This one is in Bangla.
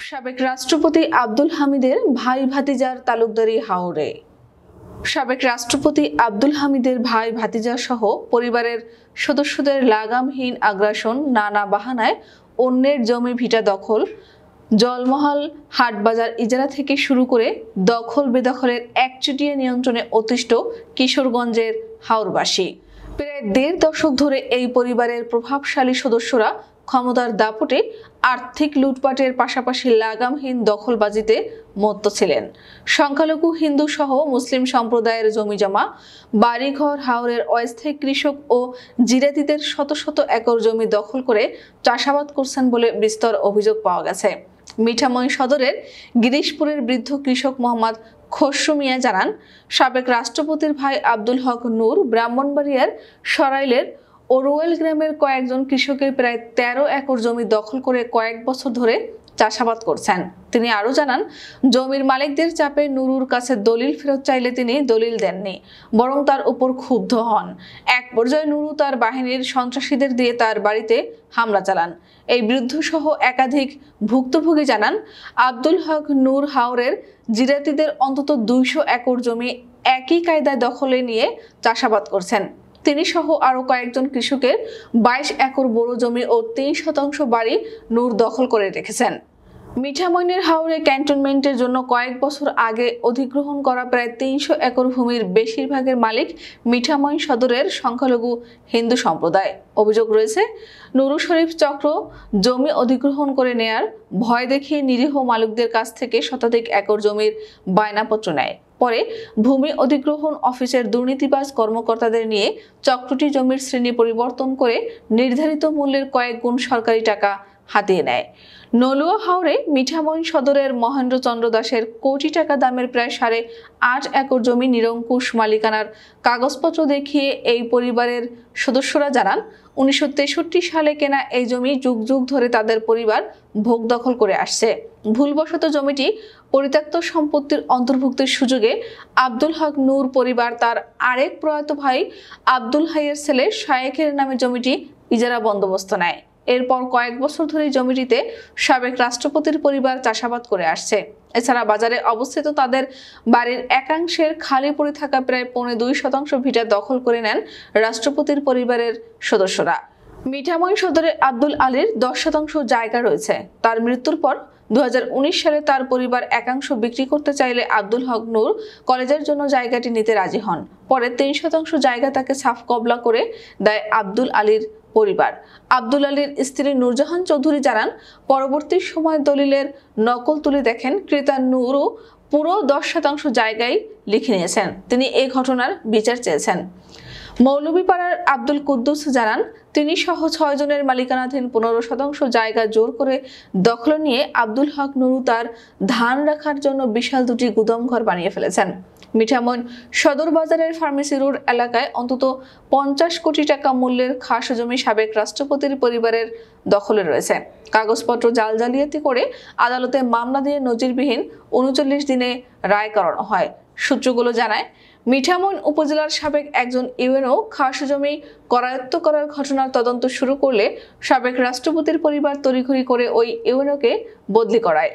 সাবেক রাষ্ট্রপতি আব্দুল হামিদের ভাই ভাতিজার তালুকদারি হাওরে। সাবেক রাষ্ট্রপতি আব্দুল হামিদের ভাই ভাতিজা সহ পরিবারের সদস্যদের লাগামহীন আগ্রাসন, নানা বাহানায় অন্যের জমি ভিটা দখল, জলমহল হাটবাজার ইজারা থেকে শুরু করে দখল বেদখলের একচেটিয়া নিয়ন্ত্রণে অতিষ্ঠ কিশোরগঞ্জের হাওরবাসী। প্রায় ১.৫ দশক ধরে এই পরিবারের প্রভাবশালী সদস্যরা ক্ষমতার দাপটে আর্থিক লুটপাটের পাশাপাশি লাগামহীন দখলবাজিতে মত্ত ছিলেন। সংখ্যালঘু হিন্দু সহ মুসলিম সম্প্রদায়ের জমিজমা, বাড়িঘর, হাওরের অস্থায়ী কৃষক ও জিরাতিদের শত শত একর জমি দখল করে চাষাবাদ করছেন বলে বিস্তর অভিযোগ পাওয়া গেছে। মিঠামইন সদরের গিরিশপুরের বৃদ্ধ কৃষক মোহাম্মদ খসরু মিয়া জানান, সাবেক রাষ্ট্রপতির ভাই আব্দুল হক নূর ব্রাহ্মণবাড়িয়ার সরাইলের ওরুয়েল গ্রামের কয়েকজন কৃষকের প্রায় ১৩ একর জমি দখল করে কয়েক বছর ধরে চাষাবাদ করছেন। তিনি আরো জানান, জমির মালিকদের চাপে নুরুর কাছে দলিল ফেরত চাইলে তিনি দলিল দেননি, বরং তার উপর ক্ষুব্ধ হন। এক পর্যায়ে নুরু তার বাহিনীর সন্ত্রাসীদের দিয়ে তার বাড়িতে হামলা চালান। এই বৃদ্ধ সহ একাধিক ভুক্তভোগী জানান, আব্দুল হক নূর হাওরের জিরাতিদের অন্তত ২০০ একর জমি একই কায়দায় দখলে নিয়ে চাষাবাদ করছেন। তিনি সহ আরো কয়েকজন কৃষকের ২২ একর বড় জমি ও ৩% বাড়ি নূর দখল করে রেখেছেন। মিঠামইনের হাওরে ক্যান্টনমেন্টের জন্য কয়েক বছর আগে অধিগ্রহণ করা প্রায় ৩০০ একর ভূমির বেশিরভাগের মালিক মিঠামইন সদরের সংখ্যালঘু হিন্দু সম্প্রদায়। অভিযোগ রয়েছে, নুরু শরীফ চক্র জমি অধিগ্রহণ করে নেয়ার ভয় দেখিয়ে নিরীহ মালিকদের কাছ থেকে শতাধিক একর জমির বায়নাপত্র নেয়। পরে ভূমি অধিগ্রহণ অফিসের দুর্নীতিবাজ কর্মকর্তাদের নিয়ে চক্রটি জমির শ্রেণী পরিবর্তন করে নির্ধারিত মূল্যের কয়েক গুণ সরকারি টাকা হাতিয়ে নেয়। নলুয়া হাওরে মিঠামইন সদরের মহেন্দ্র চন্দ্র দাসের কোটি টাকা দামের প্রায় ৮.৫ একর জমি নিরঙ্কুশ মালিকানার কাগজপত্র দেখিয়ে এই পরিবারের সদস্যরা জানান, ১৯৬৩ সালে কেনা এই জমি যুগ যুগ ধরে তাদের পরিবার ভোগ দখল করে আসছে। ভুলবশত জমিটি পরিত্যক্ত সম্পত্তির অন্তর্ভুক্তির সুযোগে আব্দুল হক নূর পরিবার তার আরেক প্রয়াত ভাই আব্দুল হাইয়ের ছেলে শায়েখের নামে জমিটি ইজারা বন্দোবস্ত নেয়। এরপর কয়েক বছর ধরে জমিটিতে সাবেক রাষ্ট্রপতির পরিবার চাষাবাদ করে আসছে। এছাড়া বাজারে অবস্থিত তাদের বাড়ির একাংশের খালি পড়ে থাকা প্রায় ২.৫% ভিটা দখল করে নেন রাষ্ট্রপতির পরিবারের সদস্যরা। মিঠামইন সদরে আব্দুল আলীর ১০% জায়গা রয়েছে। তার মৃত্যুর পর ২০১৯ সালে তার পরিবার একাংশ বিক্রি করতে চাইলে আব্দুল হক নূর কলেজের জন্য জায়গাটি নিতে রাজি হন। পরে ৩% জায়গা তাকে সাফ কবলা করে দেয় আব্দুল আলীর পরিবার। আব্দুল আলীর স্ত্রী নূরজাহান চৌধুরী জানান, পরবর্তী সময় দলিলের নকল তুলে দেখেন ক্রেতা নূরও পুরো ১০% জায়গায় লিখে নিয়েছেন। তিনি এই ঘটনার বিচার চেয়েছেন। মৌলভীপাড়ার আব্দুল কুদ্দুস জানান, তিনি সহ ৬ জনের মালিকানাধীন ১৫% জায়গা জোর করে দখল নিয়ে আব্দুল হক নুরু তার ধান রাখার জন্য বিশাল ২টি গুদাম ঘর বানিয়ে ফেলেছেন। মিঠামইন সদর বাজারের ফার্মেসি রোড এলাকায় অন্তত ৫০ কোটি টাকা মূল্যের খাস জমি সাবেক রাষ্ট্রপতির পরিবারের দখলে রয়েছে। কাগজপত্র জালিয়াতি করে আদালতে মামলা দিয়ে নজিরবিহীন ৩৯ দিনে রায় করানো হয়। সূত্রগুলো জানায়, মিঠামইন উপজেলার সাবেক একজন ইউএনও খাস জমি করায়ত্ত করার ঘটনার তদন্ত শুরু করলে সাবেক রাষ্ট্রপতির পরিবার তড়িঘড়ি করে ওই ইউএনওকে বদলি করায়।